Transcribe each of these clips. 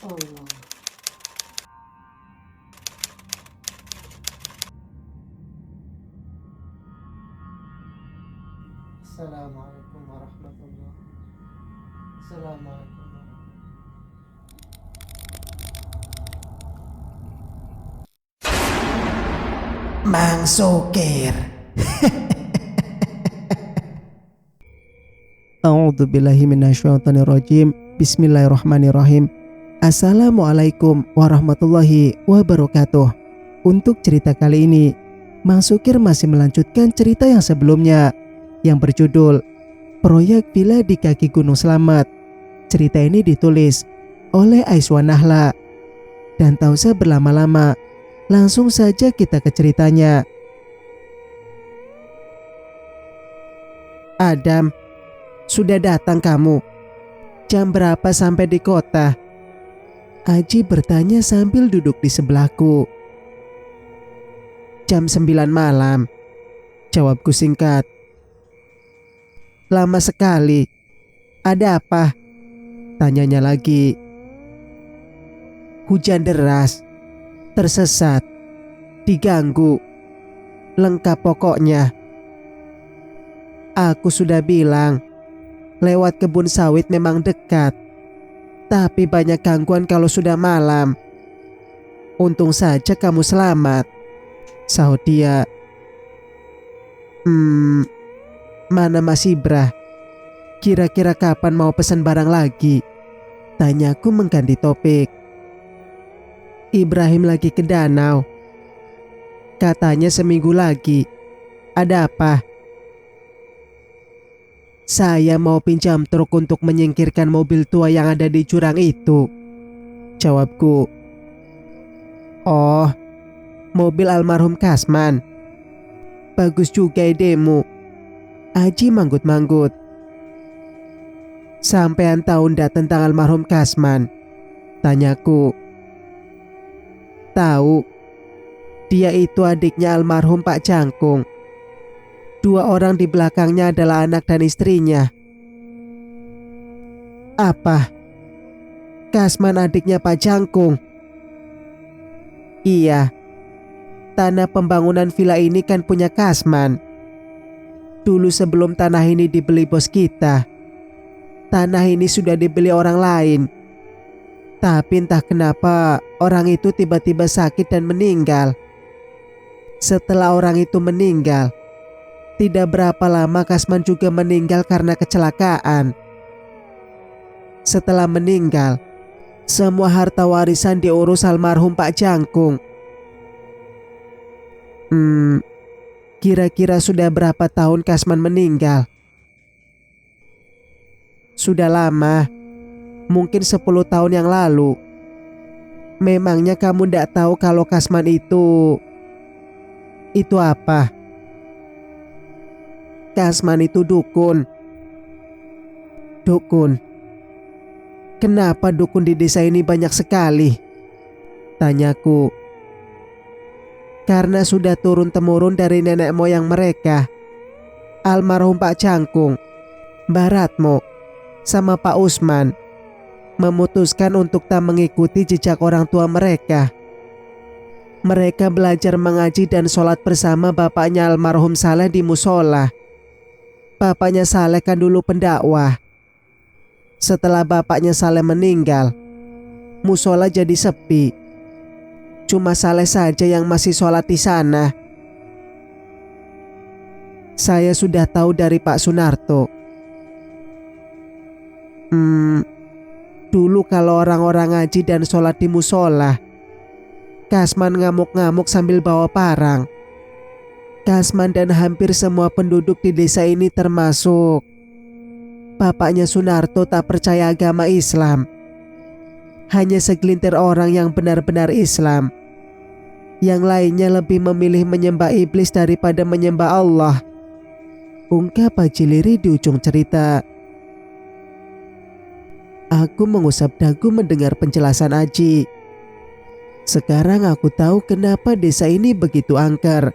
Allah. Assalamualaikum warahmatullahi. Assalamualaikum warahmatullahi. Mang Sukir. A'udzubillahi minasyaitonirrajim. Bismillahirrahmanirrahim. Assalamualaikum warahmatullahi wabarakatuh. Untuk cerita kali ini, Mang Sukir masih melanjutkan cerita yang sebelumnya yang berjudul Proyek Villa di Kaki Gunung Selamat. Cerita ini ditulis oleh Aiswa Nahla. Dan tak usah berlama-lama, langsung saja kita ke ceritanya. Adam, sudah datang kamu? Jam berapa sampai di kota? Aji bertanya sambil duduk di sebelahku. Jam 9 malam, jawabku singkat. Lama sekali. Ada apa? Tanyanya lagi. Hujan deras, tersesat, diganggu, lengkap pokoknya. Aku sudah bilang, lewat kebun sawit memang dekat, tapi banyak gangguan kalau sudah malam. Untung saja kamu selamat, sahut dia. Mana Mas Ibrah? Kira-kira kapan mau pesan barang lagi? Tanyaku mengganti topik. Ibrahim lagi ke danau. Katanya seminggu lagi. Ada apa? Saya mau pinjam truk untuk menyingkirkan mobil tua yang ada di jurang itu, jawabku. Oh, mobil almarhum Kasman. Bagus juga idemu. Aji manggut-manggut. Sampean tahu ndak tentang almarhum Kasman? Tanyaku. Tahu. Dia itu adiknya almarhum Pak Jangkung. Dua orang di belakangnya adalah anak dan istrinya. Apa? Kasman adiknya Pak Jangkung? Iya. Tanah pembangunan villa ini kan punya Kasman. Dulu sebelum tanah ini dibeli bos kita, tanah ini sudah dibeli orang lain. Tapi entah kenapa orang itu tiba-tiba sakit dan meninggal. Setelah orang itu meninggal, tidak berapa lama Kasman juga meninggal karena kecelakaan. Setelah meninggal, semua harta warisan diurus almarhum Pak Jangkung. Kira-kira sudah berapa tahun Kasman meninggal? Sudah lama, mungkin 10 tahun yang lalu. Memangnya kamu ndak tahu kalau Kasman itu apa? Kasman itu dukun. Dukun? Kenapa dukun di desa ini banyak sekali? Tanyaku. Karena sudah turun-temurun dari nenek moyang mereka. Almarhum Pak Jangkung, Mbah Ratmo, sama Pak Usman memutuskan untuk tak mengikuti jejak orang tua mereka. Mereka belajar mengaji dan sholat bersama bapaknya almarhum Saleh di musola. Bapaknya Saleh kan dulu pendakwah. Setelah bapaknya Saleh meninggal, musola jadi sepi. Cuma Saleh saja yang masih sholat di sana. Saya sudah tahu dari Pak Sunarto. Dulu kalau orang-orang ngaji dan sholat di musola, Kasman ngamuk-ngamuk sambil bawa parang. Kasman dan hampir semua penduduk di desa ini termasuk bapaknya Sunarto tak percaya agama Islam. Hanya segelintir orang yang benar-benar Islam. Yang lainnya lebih memilih menyembah iblis daripada menyembah Allah, ungkap Haji Liri di ujung cerita. Aku mengusap dagu mendengar penjelasan Aji. Sekarang aku tahu kenapa desa ini begitu angker.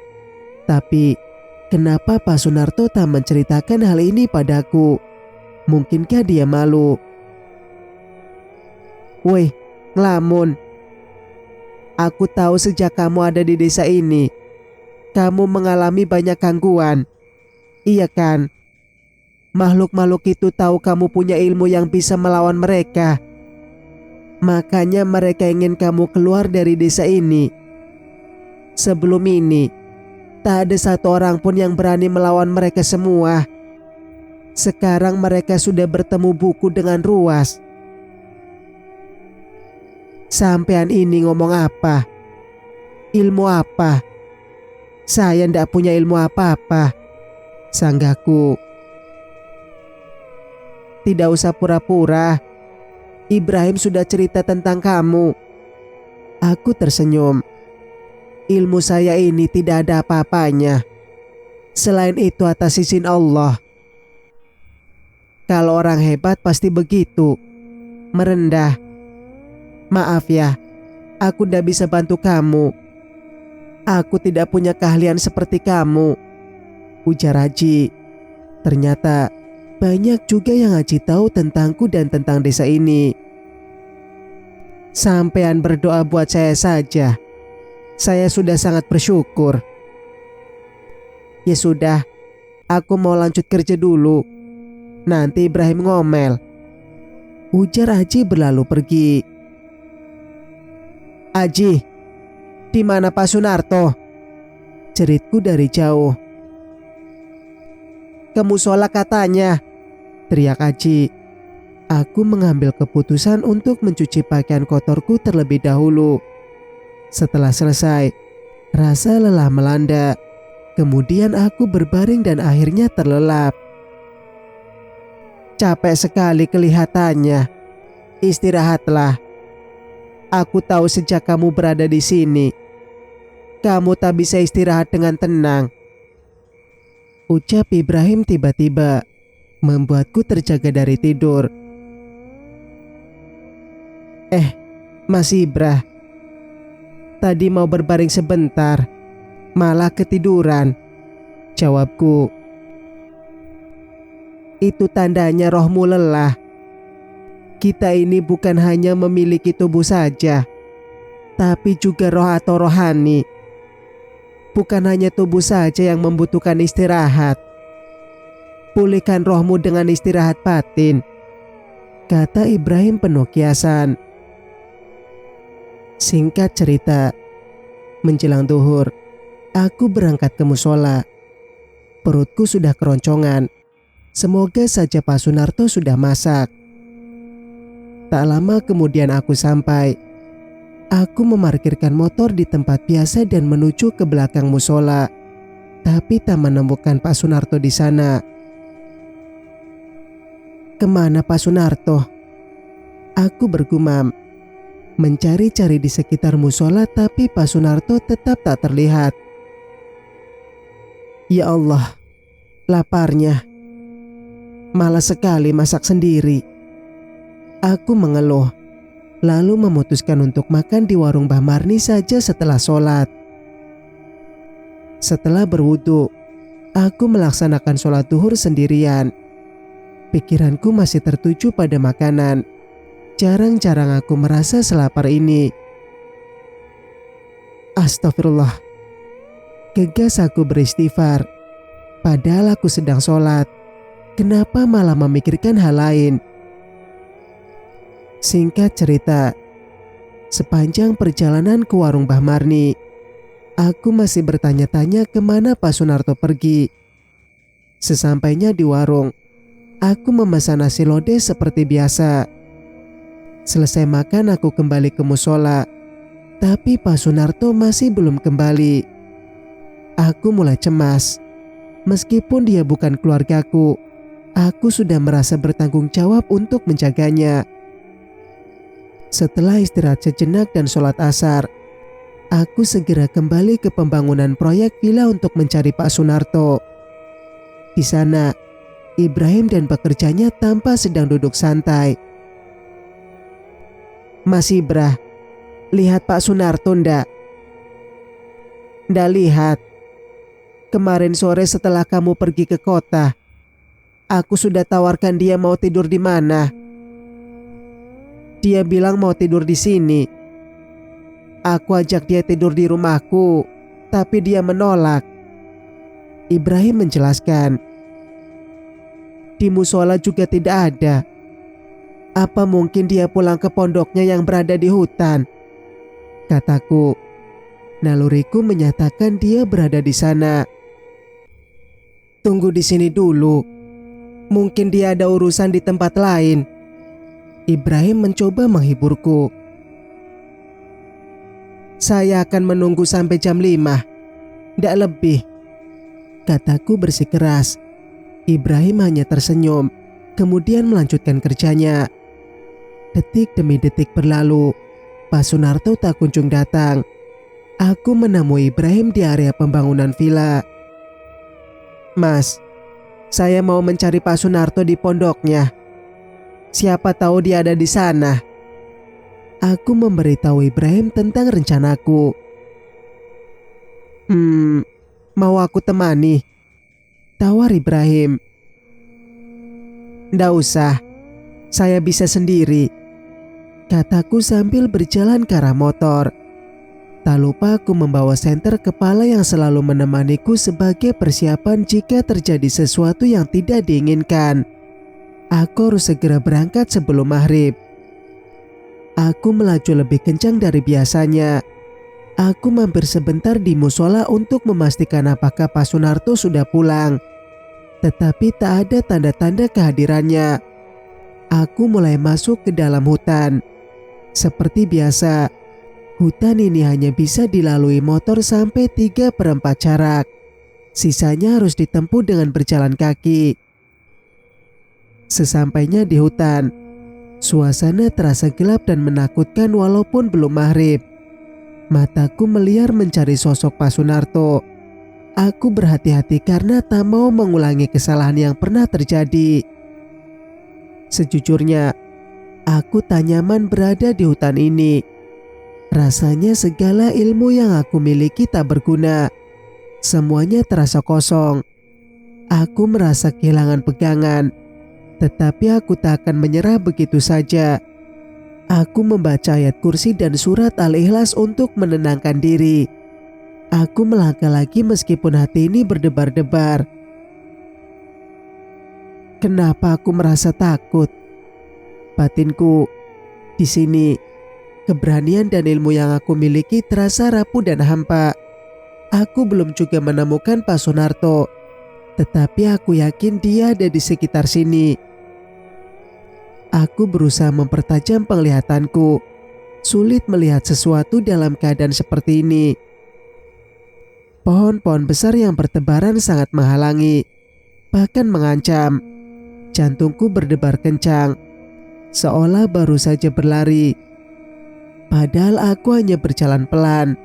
Tapi kenapa Pak Sunarto tak menceritakan hal ini padaku? Mungkinkah dia malu? Woi, ngelamun. Aku tahu sejak kamu ada di desa ini, kamu mengalami banyak gangguan. Iya kan? Makhluk-makhluk itu tahu kamu punya ilmu yang bisa melawan mereka. Makanya mereka ingin kamu keluar dari desa ini. Sebelum ini, tak ada satu orang pun yang berani melawan mereka semua. Sekarang mereka sudah bertemu buku dengan ruas. Sampean ini ngomong apa? Ilmu apa? Saya ndak punya ilmu apa-apa, sanggaku. Tidak usah pura-pura. Ibrahim sudah cerita tentang kamu. Aku tersenyum. Ilmu saya ini tidak ada apa-apanya. Selain itu atas izin Allah. Kalau orang hebat pasti begitu, merendah. Maaf ya, aku tidak bisa bantu kamu. Aku tidak punya keahlian seperti kamu, ujar Haji. Ternyata banyak juga yang Haji tahu tentangku dan tentang desa ini. Sampean berdoa buat saya saja. Saya sudah sangat bersyukur. Ya sudah, aku mau lanjut kerja dulu. Nanti Ibrahim ngomel, ujar Haji berlalu pergi. Haji, di mana Pak Sunarto? Jeritku dari jauh. Ke musola katanya, teriak Haji. Aku mengambil keputusan untuk mencuci pakaian kotorku terlebih dahulu. Setelah selesai, rasa lelah melanda. Kemudian aku berbaring dan akhirnya terlelap. Capek sekali kelihatannya. Istirahatlah. Aku tahu sejak kamu berada di sini, kamu tak bisa istirahat dengan tenang, ucap Ibrahim tiba-tiba, membuatku terjaga dari tidur. Mas Ibrah, tadi mau berbaring sebentar, malah ketiduran, jawabku. Itu tandanya rohmu lelah. Kita ini bukan hanya memiliki tubuh saja, tapi juga roh atau rohani. Bukan hanya tubuh saja yang membutuhkan istirahat. Pulihkan rohmu dengan istirahat batin, kata Ibrahim penuh kiasan. Singkat cerita, menjelang duhur, aku berangkat ke musola. Perutku sudah keroncongan. Semoga saja Pak Sunarto sudah masak. Tak lama kemudian aku sampai. Aku memarkirkan motor di tempat biasa dan menuju ke belakang musola, tapi tak menemukan Pak Sunarto di sana. Kemana Pak Sunarto? Aku bergumam. Mencari-cari di sekitar musola, tapi Pak Sunarto tetap tak terlihat. Ya Allah, laparnya. Malas sekali masak sendiri. Aku mengeluh, lalu memutuskan untuk makan di warung Mbah Marni saja setelah sholat. Setelah berwudu, aku melaksanakan sholat duhur sendirian. Pikiranku masih tertuju pada makanan. Jarang-jarang aku merasa selapar ini. Astagfirullah. Gegas aku beristighfar. Padahal aku sedang sholat. Kenapa malah memikirkan hal lain? Singkat cerita, sepanjang perjalanan ke warung Mbah Marni, aku masih bertanya-tanya kemana Pak Sunarto pergi. Sesampainya di warung, aku memesan nasi lodeh seperti biasa. Selesai makan aku kembali ke musola, tapi Pak Sunarto masih belum kembali. Aku mulai cemas. Meskipun dia bukan keluargaku, aku sudah merasa bertanggung jawab untuk menjaganya. Setelah istirahat sejenak dan sholat asar, aku segera kembali ke pembangunan proyek villa untuk mencari Pak Sunarto. Di sana, Ibrahim dan pekerjanya tampak sedang duduk santai. Mas Ibrah, lihat Pak Sunarto ndak? Ndak lihat. Kemarin sore setelah kamu pergi ke kota, aku sudah tawarkan dia mau tidur di mana. Dia bilang mau tidur di sini. Aku ajak dia tidur di rumahku, tapi dia menolak. Ibrahim menjelaskan. Di musola juga tidak ada. Apa mungkin dia pulang ke pondoknya yang berada di hutan? Kataku. Naluriku menyatakan dia berada di sana. Tunggu di sini dulu. Mungkin dia ada urusan di tempat lain. Ibrahim mencoba menghiburku. Saya akan menunggu sampai jam 5. Tidak lebih. Kataku bersikeras. Ibrahim hanya tersenyum, kemudian melanjutkan kerjanya. Detik demi detik berlalu. Pak Sunarto tak kunjung datang. Aku menemui Ibrahim di area pembangunan villa. Mas, saya mau mencari Pak Sunarto di pondoknya. Siapa tahu dia ada di sana. Aku memberitahu Ibrahim tentang rencanaku. Mau aku temani? Tawar Ibrahim. Nggak usah, saya bisa sendiri. Kataku sambil berjalan ke arah motor. Tak lupa aku membawa senter kepala yang selalu menemaniku sebagai persiapan jika terjadi sesuatu yang tidak diinginkan. Aku harus segera berangkat sebelum maghrib. Aku melaju lebih kencang dari biasanya. Aku mampir sebentar di musola untuk memastikan apakah Pak Sunarto sudah pulang. Tetapi tak ada tanda-tanda kehadirannya. Aku mulai masuk ke dalam hutan. Seperti biasa, hutan ini hanya bisa dilalui motor sampai 3/4 jarak. Sisanya harus ditempuh dengan berjalan kaki. Sesampainya di hutan, suasana terasa gelap dan menakutkan walaupun belum maghrib. Mataku meliar mencari sosok Pak Sunarto. Aku berhati-hati karena tak mau mengulangi kesalahan yang pernah terjadi. Sejujurnya, aku tak nyaman berada di hutan ini. Rasanya segala ilmu yang aku miliki tak berguna. Semuanya terasa kosong. Aku merasa kehilangan pegangan. Tetapi aku tak akan menyerah begitu saja. Aku membaca ayat kursi dan surat Al-Ikhlas untuk menenangkan diri. Aku melangkah lagi meskipun hati ini berdebar-debar. Kenapa aku merasa takut? Batinku, di sini, keberanian dan ilmu yang aku miliki terasa rapuh dan hampa. Aku belum juga menemukan Pak Sunarto, tetapi aku yakin dia ada di sekitar sini. Aku berusaha mempertajam penglihatanku. Sulit melihat sesuatu dalam keadaan seperti ini. Pohon-pohon besar yang bertebaran sangat menghalangi, bahkan mengancam. Jantungku berdebar kencang, seolah baru saja berlari. Padahal aku hanya berjalan pelan.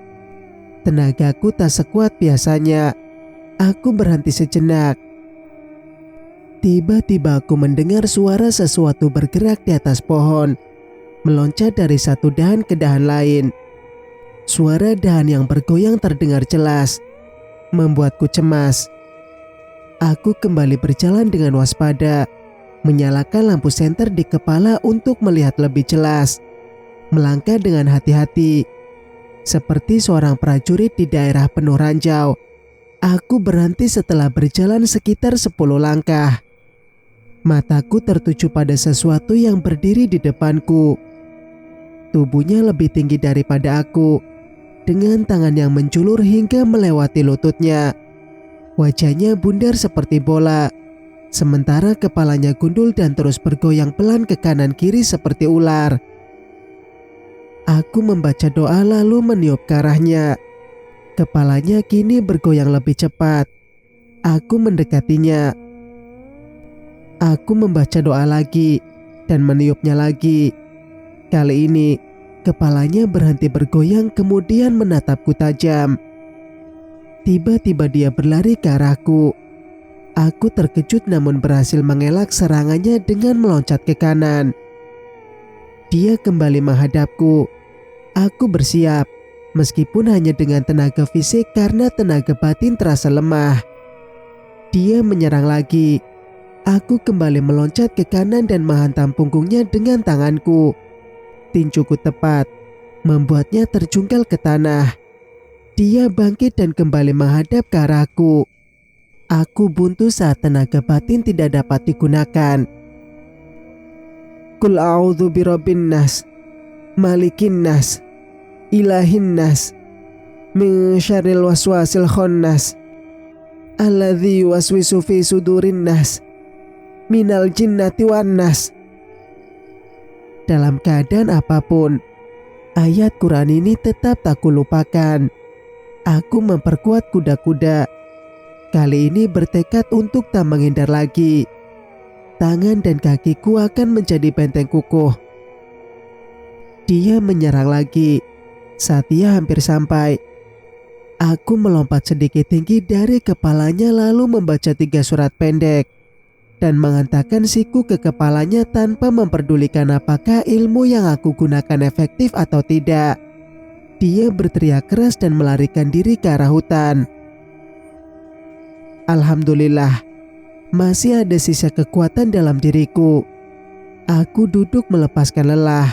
Tenagaku tak sekuat biasanya. Aku berhenti sejenak. Tiba-tiba aku mendengar suara sesuatu bergerak di atas pohon, meloncat dari satu dahan ke dahan lain. Suara dahan yang bergoyang terdengar jelas, membuatku cemas. Aku kembali berjalan dengan waspada, menyalakan lampu senter di kepala untuk melihat lebih jelas. Melangkah dengan hati-hati, seperti seorang prajurit di daerah penuh ranjau. Aku berhenti setelah berjalan sekitar 10 langkah. Mataku tertuju pada sesuatu yang berdiri di depanku. Tubuhnya lebih tinggi daripada aku, dengan tangan yang menjulur hingga melewati lututnya. Wajahnya bundar seperti bola, sementara kepalanya gundul dan terus bergoyang pelan ke kanan kiri seperti ular. Aku membaca doa lalu meniup ke arahnya. Kepalanya kini bergoyang lebih cepat. Aku mendekatinya. Aku membaca doa lagi dan meniupnya lagi. Kali ini kepalanya berhenti bergoyang kemudian menatapku tajam. Tiba-tiba dia berlari ke arahku. Aku terkejut namun berhasil mengelak serangannya dengan meloncat ke kanan. Dia kembali menghadapku. Aku bersiap, meskipun hanya dengan tenaga fisik karena tenaga batin terasa lemah. Dia menyerang lagi. Aku kembali meloncat ke kanan dan menghantam punggungnya dengan tanganku. Tinjuku tepat membuatnya terjungkal ke tanah. Dia bangkit dan kembali menghadap ke arahku. Aku buntu saat tenaga batin tidak dapat digunakan. Qul a'udzu birabbin nas, malikin nas, ilahin nas, min syarril waswasil khannas, alladzi yuwaswisu fi sudurin nas, minal jinnati wan nas. Dalam keadaan apapun, ayat Quran ini tetap tak kulupakan. Aku memperkuat kuda-kuda. Kali ini bertekad untuk tak menghindar lagi. Tangan dan kakiku akan menjadi benteng kukuh. Dia menyerang lagi. Saat dia hampir sampai, aku melompat sedikit tinggi dari kepalanya lalu membaca 3 surat pendek dan menghentakkan siku ke kepalanya tanpa memperdulikan apakah ilmu yang aku gunakan efektif atau tidak. Dia berteriak keras dan melarikan diri ke arah hutan. Alhamdulillah, masih ada sisa kekuatan dalam diriku. Aku duduk melepaskan lelah.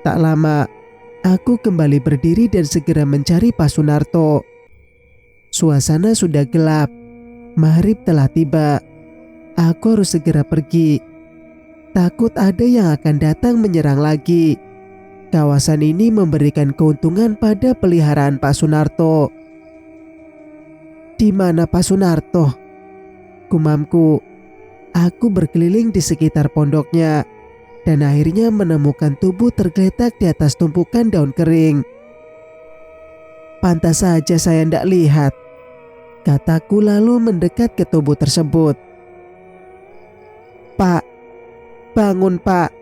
Tak lama, aku kembali berdiri dan segera mencari Pak Sunarto. Suasana sudah gelap. Maghrib telah tiba. Aku harus segera pergi. Takut ada yang akan datang menyerang lagi. Kawasan ini memberikan keuntungan pada peliharaan Pak Sunarto. Di mana Pak Sunarto? Gumamku. Aku berkeliling di sekitar pondoknya dan akhirnya menemukan tubuh tergeletak di atas tumpukan daun kering. Pantas saja saya tidak lihat, kataku lalu mendekat ke tubuh tersebut. Pak, bangun Pak.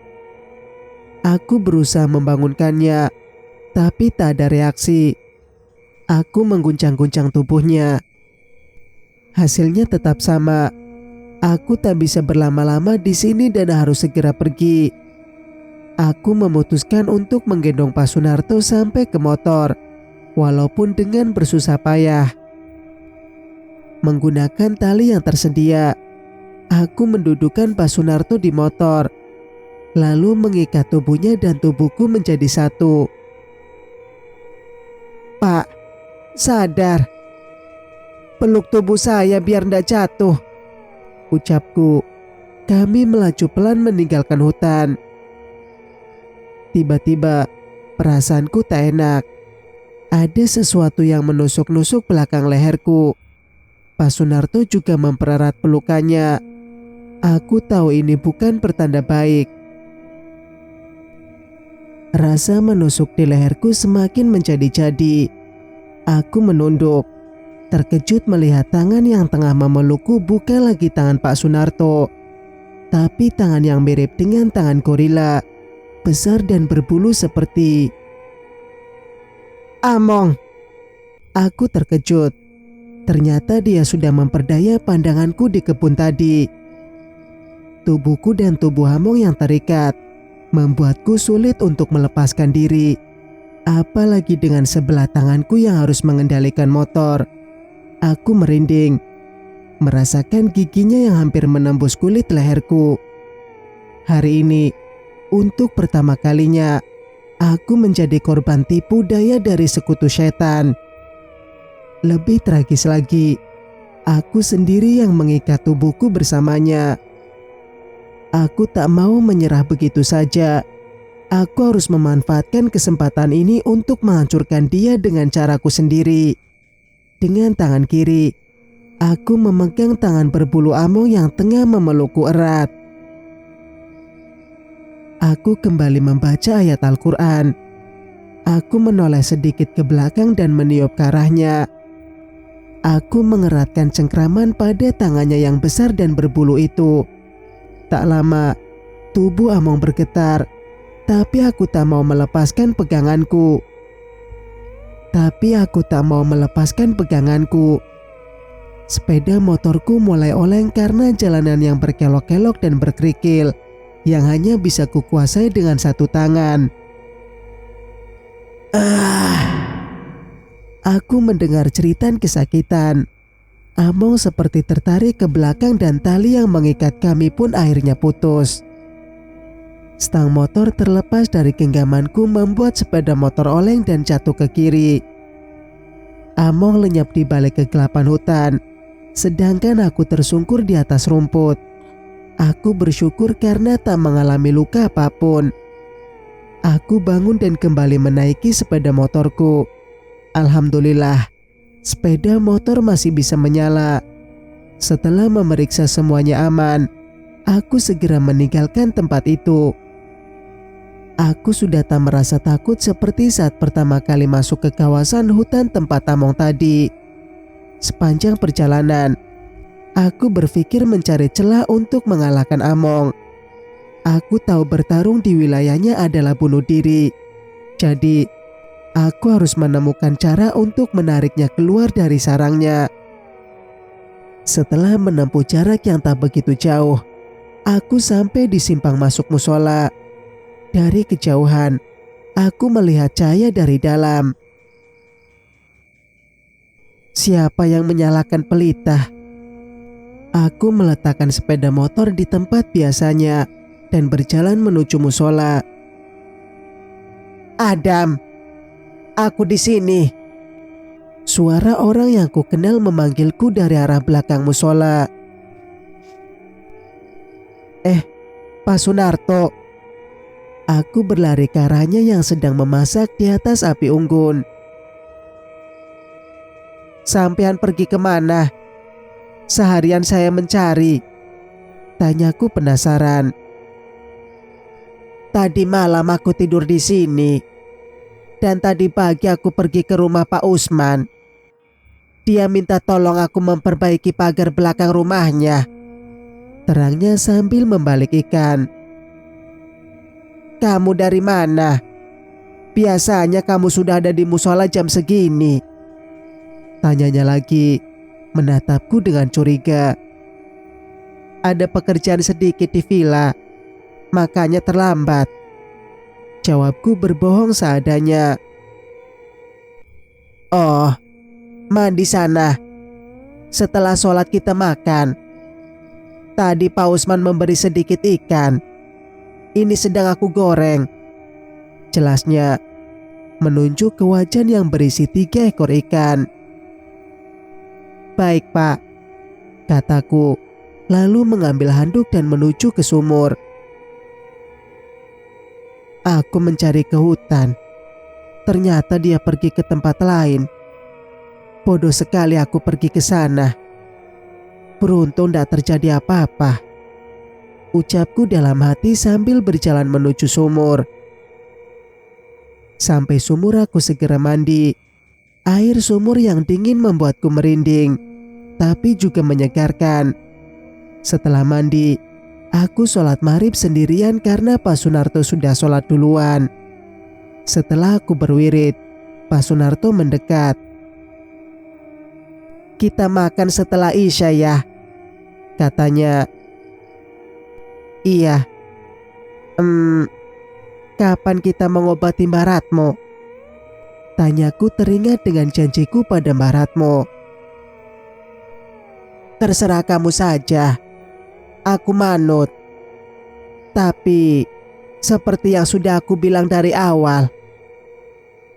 Aku berusaha membangunkannya, tapi tak ada reaksi. Aku mengguncang-guncang tubuhnya. Hasilnya tetap sama. Aku tak bisa berlama-lama di sini dan harus segera pergi. Aku memutuskan untuk menggendong Pak Sunarto sampai ke motor, walaupun dengan bersusah payah. Menggunakan tali yang tersedia, aku mendudukan Pak Sunarto di motor, lalu mengikat tubuhnya dan tubuhku menjadi satu. Pak, sadar. Peluk tubuh saya biar ndak jatuh, ucapku. Kami melaju pelan meninggalkan hutan. Tiba-tiba perasaanku tak enak. Ada sesuatu yang menusuk-nusuk belakang leherku. Pak Sunarto juga mempererat pelukannya. Aku tahu ini bukan pertanda baik. Rasa menusuk di leherku semakin menjadi-jadi. Aku menunduk, terkejut melihat tangan yang tengah memelukku bukan lagi tangan Pak Sunarto, tapi tangan yang mirip dengan tangan gorila, besar dan berbulu seperti Among. Aku terkejut. Ternyata dia sudah memperdaya pandanganku di kebun tadi. Tubuhku dan tubuh Among yang terikat membuatku sulit untuk melepaskan diri. Apalagi dengan sebelah tanganku yang harus mengendalikan motor. Aku merinding, merasakan giginya yang hampir menembus kulit leherku. Hari ini, untuk pertama kalinya, aku menjadi korban tipu daya dari sekutu setan. Lebih tragis lagi, aku sendiri yang mengikat tubuhku bersamanya. Aku tak mau menyerah begitu saja. Aku harus memanfaatkan kesempatan ini untuk menghancurkan dia dengan caraku sendiri. Dengan tangan kiri, aku memegang tangan berbulu Among yang tengah memelukku erat. Aku kembali membaca ayat Al-Quran. Aku menoleh sedikit ke belakang dan meniup ke arahnya. Aku mengeratkan cengkraman pada tangannya yang besar dan berbulu itu. Tak lama, tubuh Among bergetar, tapi aku tak mau melepaskan peganganku. Sepeda motorku mulai oleng karena jalanan yang berkelok-kelok dan berkerikil, yang hanya bisa kukuasai dengan satu tangan. Aku mendengar jeritan kesakitan. Among seperti tertarik ke belakang dan tali yang mengikat kami pun akhirnya putus. Stang motor terlepas dari genggamanku membuat sepeda motor oleng dan jatuh ke kiri. Among lenyap di balik kegelapan hutan, sedangkan aku tersungkur di atas rumput. Aku bersyukur karena tak mengalami luka apapun. Aku bangun dan kembali menaiki sepeda motorku. Alhamdulillah, sepeda motor masih bisa menyala. Setelah memeriksa semuanya aman, aku segera meninggalkan tempat itu. Aku sudah tak merasa takut seperti saat pertama kali masuk ke kawasan hutan tempat Among tadi. Sepanjang perjalanan, aku berpikir mencari celah untuk mengalahkan Among. Aku tahu bertarung di wilayahnya adalah bunuh diri. Jadi, aku harus menemukan cara untuk menariknya keluar dari sarangnya. Setelah menempuh jarak yang tak begitu jauh, aku sampai di simpang masuk musola. Dari kejauhan, aku melihat cahaya dari dalam. Siapa yang menyalakan pelita? Aku meletakkan sepeda motor di tempat biasanya dan berjalan menuju musola. Adam, aku di sini. Suara orang yang kukenal memanggilku dari arah belakang musola. Pak Sunarto. Aku berlari ke arahnya yang sedang memasak di atas api unggun. Sampean pergi kemana? Seharian saya mencari. Tanyaku penasaran. Tadi malam aku tidur di sini. Dan tadi pagi aku pergi ke rumah Pak Usman. Dia minta tolong aku memperbaiki pagar belakang rumahnya. Terangnya sambil membalik ikan. Kamu dari mana? Biasanya kamu sudah ada di musola jam segini. Tanyanya lagi, menatapku dengan curiga. Ada pekerjaan sedikit di villa, makanya terlambat. Jawabku berbohong seadanya. Oh, mandi sana. Setelah sholat kita makan. Tadi Pak Usman memberi sedikit ikan. Ini sedang aku goreng. Jelasnya, menunjuk ke wajan yang berisi 3 ekor ikan. Baik Pak, kataku, lalu mengambil handuk dan menuju ke sumur. Aku mencari ke hutan. Ternyata dia pergi ke tempat lain. Bodoh sekali aku pergi ke sana. Beruntung tak terjadi apa-apa. Ucapku dalam hati sambil berjalan menuju sumur. Sampai sumur aku segera mandi. Air sumur yang dingin membuatku merinding, tapi juga menyegarkan. Setelah mandi, aku sholat maghrib sendirian karena Pak Sunarto sudah sholat duluan. Setelah aku berwirid, Pak Sunarto mendekat. Kita makan setelah Isya ya, katanya. Iya. Kapan kita mengobati Mbak Ratmo? Tanyaku teringat dengan janjiku pada Mbak Ratmo. Terserah kamu saja. Aku manut. Tapi, seperti yang sudah aku bilang dari awal,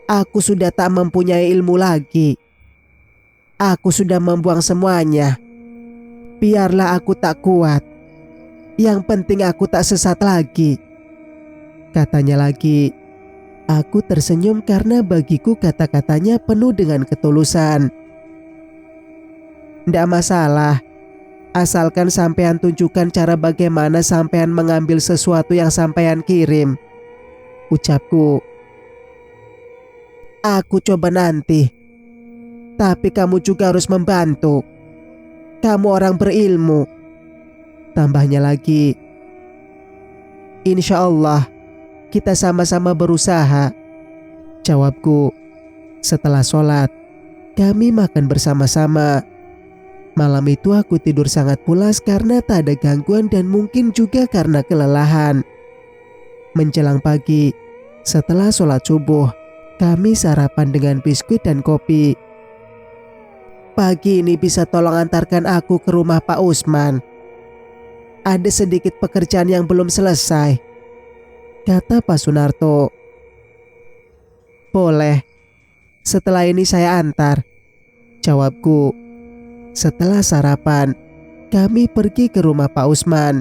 aku sudah tak mempunyai ilmu lagi. Aku sudah membuang semuanya. Biarlah aku tak kuat. Yang penting aku tak sesat lagi. Katanya lagi. Aku tersenyum karena bagiku kata-katanya penuh dengan ketulusan. Ndak masalah. Asalkan sampean tunjukkan cara bagaimana sampean mengambil sesuatu yang sampean kirim. Ucapku. Aku coba nanti. Tapi kamu juga harus membantu. Kamu orang berilmu. Tambahnya lagi. Insya Allah kita sama-sama berusaha. Jawabku. Setelah sholat, kami makan bersama-sama. Malam itu aku tidur sangat pulas karena tak ada gangguan dan mungkin juga karena kelelahan. Menjelang pagi, setelah sholat subuh, kami sarapan dengan biskuit dan kopi. Pagi ini bisa tolong antarkan aku ke rumah Pak Usman. Ada sedikit pekerjaan yang belum selesai. kata Pak Sunarto. Boleh, setelah ini saya antar, jawabku. Setelah sarapan, kami pergi ke rumah Pak Usman.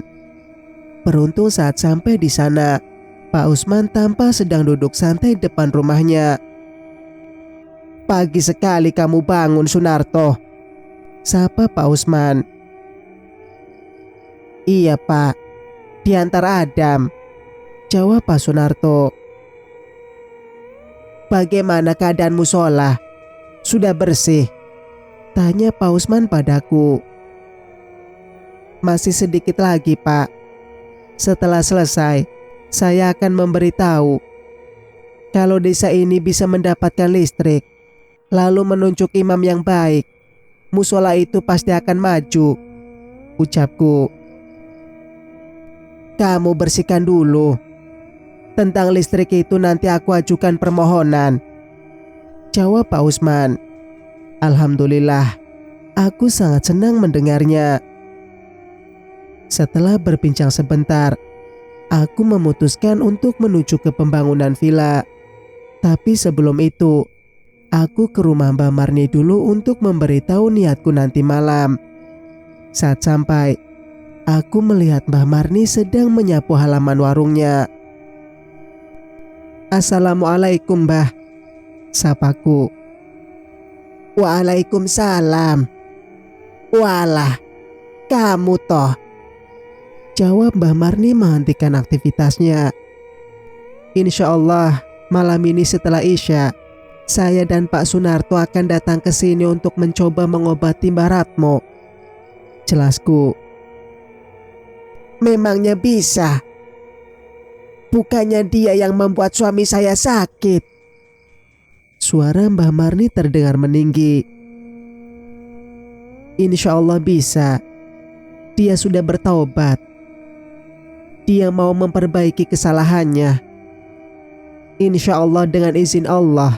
Beruntung saat sampai di sana, Pak Usman tampak sedang duduk santai depan rumahnya. Pagi sekali kamu bangun, Sunarto, sapa Pak Usman. Iya Pak, diantar Adam, jawab Pak Sunarto. Bagaimana keadaan musola? Sudah bersih? Tanya Pak Usman padaku. Masih sedikit lagi Pak. Setelah selesai, saya akan memberitahu. Kalau desa ini bisa mendapatkan listrik, lalu menunjuk imam yang baik, musola itu pasti akan maju, ucapku. Kamu bersihkan dulu. Tentang listrik itu nanti aku ajukan permohonan, jawab Pak Usman. Alhamdulillah, aku sangat senang mendengarnya. Setelah berbincang sebentar, aku memutuskan untuk menuju ke pembangunan villa. Tapi sebelum itu, aku ke rumah Mbak Marni dulu untuk memberitahu niatku nanti malam. Saat sampai, aku melihat Mbak Marni sedang menyapu halaman warungnya. Assalamualaikum Mbah, sapaku. Waalaikumsalam. Walah, kamu toh, jawab Mbah Marni menghentikan aktivitasnya. Insya Allah malam ini setelah Isya, saya dan Pak Sunarto akan datang ke sini untuk mencoba mengobati Mbah Ratmo, jelasku. Memangnya bisa? Bukannya dia yang membuat suami saya sakit? Suara Mbah Marni terdengar meninggi. Insya Allah bisa. Dia sudah bertaubat. Dia mau memperbaiki kesalahannya. Insya Allah dengan izin Allah,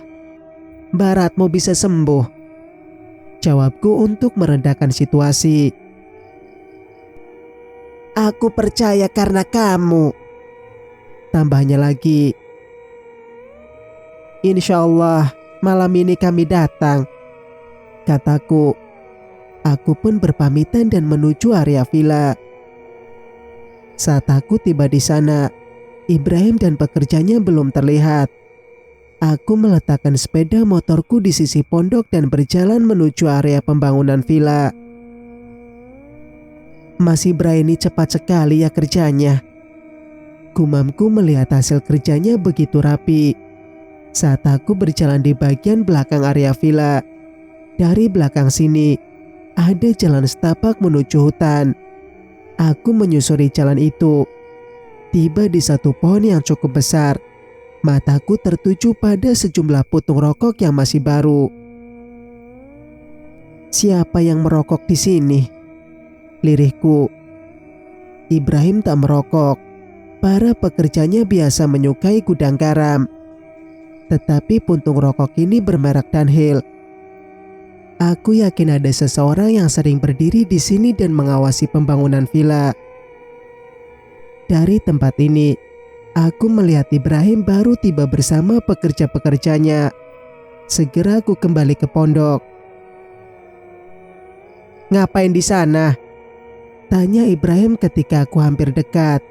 Mbah Ratmo bisa sembuh, jawabku untuk meredakan situasi. Aku percaya karena kamu, tambahnya lagi. Insya Allah malam ini kami datang, kataku. Aku pun berpamitan dan menuju area villa. Saat aku tiba di sana, Ibrahim dan pekerjanya belum terlihat. Aku meletakkan sepeda motorku di sisi pondok dan berjalan menuju area pembangunan villa. Mas Ibrahim ini cepat sekali ya kerjanya, gumamku melihat hasil kerjanya begitu rapi. Saat aku berjalan di bagian belakang area villa, dari belakang sini ada jalan setapak menuju hutan. Aku menyusuri jalan itu. Tiba di satu pohon yang cukup besar, mataku tertuju pada sejumlah putung rokok yang masih baru. Siapa yang merokok di sini? Lirihku. Ibrahim tak merokok. Para pekerjanya biasa menyukai gudang garam. Tetapi puntung rokok ini bermerek Dunhill. Aku yakin ada seseorang yang sering berdiri di sini dan mengawasi pembangunan villa. Dari tempat ini, aku melihat Ibrahim baru tiba bersama pekerja-pekerjanya. Segera aku kembali ke pondok. Ngapain di sana? Tanya Ibrahim ketika aku hampir dekat.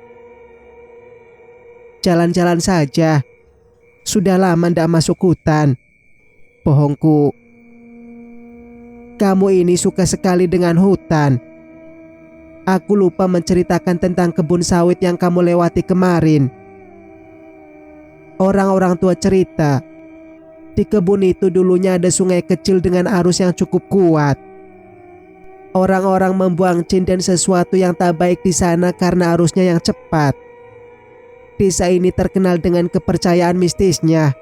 Jalan-jalan saja. Sudah lama ndak masuk hutan. Bohongku. Kamu ini suka sekali dengan hutan. Aku lupa menceritakan tentang kebun sawit yang kamu lewati kemarin. Orang-orang tua cerita, di kebun itu dulunya ada sungai kecil dengan arus yang cukup kuat. Orang-orang membuang jin dan sesuatu yang tak baik di sana karena arusnya yang cepat. Desa ini terkenal dengan kepercayaan mistisnya.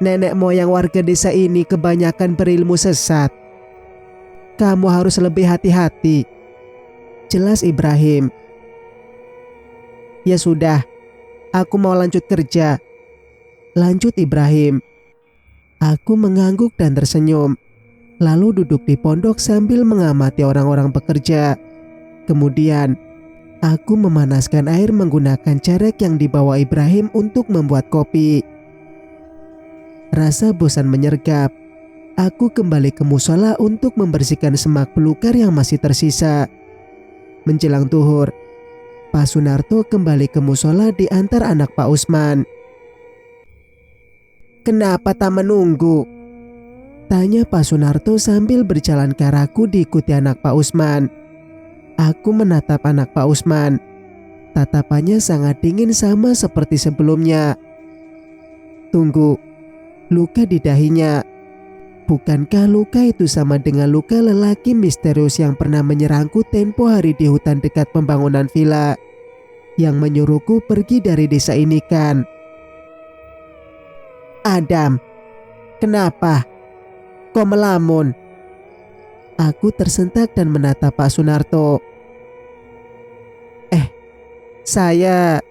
Nenek moyang warga desa ini kebanyakan berilmu sesat. Kamu harus lebih hati-hati, jelas Ibrahim. Ya sudah, aku mau lanjut kerja, lanjut Ibrahim. Aku mengangguk dan tersenyum, lalu duduk di pondok sambil mengamati orang-orang bekerja. Kemudian, Aku memanaskan air menggunakan carek yang dibawa Ibrahim untuk membuat kopi. Rasa bosan menyergap. Aku kembali ke musola untuk membersihkan semak belukar yang masih tersisa. Menjelang zuhur, Pak Sunarto kembali ke musola diantar anak Pak Usman. "Kenapa tak menunggu?" tanya Pak Sunarto sambil berjalan ke arahku diikuti anak Pak Usman. Aku menatap anak Pak Usman. Tatapannya sangat dingin sama seperti sebelumnya. "Tunggu, luka di dahinya. Bukankah luka itu sama dengan luka lelaki misterius yang pernah menyerangku tempo hari di hutan dekat pembangunan villa, yang menyuruhku pergi dari desa ini kan?" "Adam, kenapa? Kau melamun?" Aku tersentak dan menatap Pak Sunarto. Saya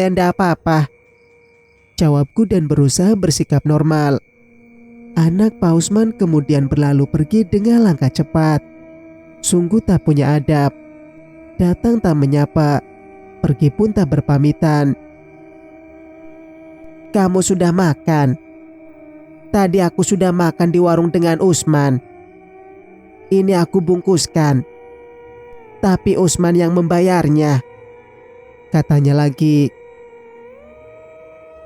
ndak apa-apa," jawabku dan berusaha bersikap normal. Anak Pak Usman kemudian berlalu pergi dengan langkah cepat. Sungguh tak punya adab. Datang tak menyapa, pergi pun tak berpamitan. "Kamu sudah makan?" "Tadi aku sudah makan di warung dengan Usman. Ini aku bungkuskan. Tapi Usman yang membayarnya," katanya lagi.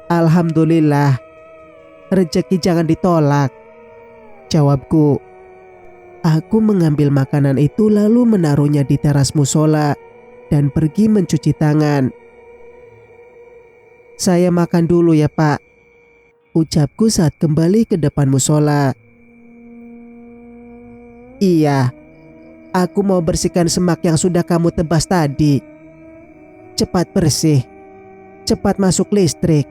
"Alhamdulillah, rezeki jangan ditolak," jawabku. Aku mengambil makanan itu lalu menaruhnya di teras musola dan pergi mencuci tangan. "Saya makan dulu ya Pak," ucapku saat kembali ke depan musola. "Iya, aku mau bersihkan semak yang sudah kamu tebas tadi. Cepat bersih, cepat masuk listrik,"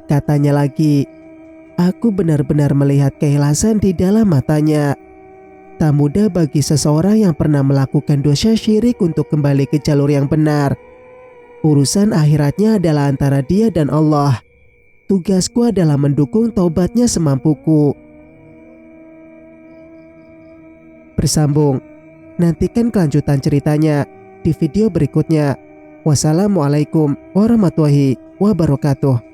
katanya lagi. Aku benar-benar melihat keikhlasan di dalam matanya. Tak mudah bagi seseorang yang pernah melakukan dosa syirik untuk kembali ke jalur yang benar. Urusan akhiratnya adalah antara dia dan Allah. Tugasku adalah mendukung taubatnya semampuku. Bersambung. Nantikan kelanjutan ceritanya di video berikutnya. Wassalamualaikum warahmatullahi wabarakatuh.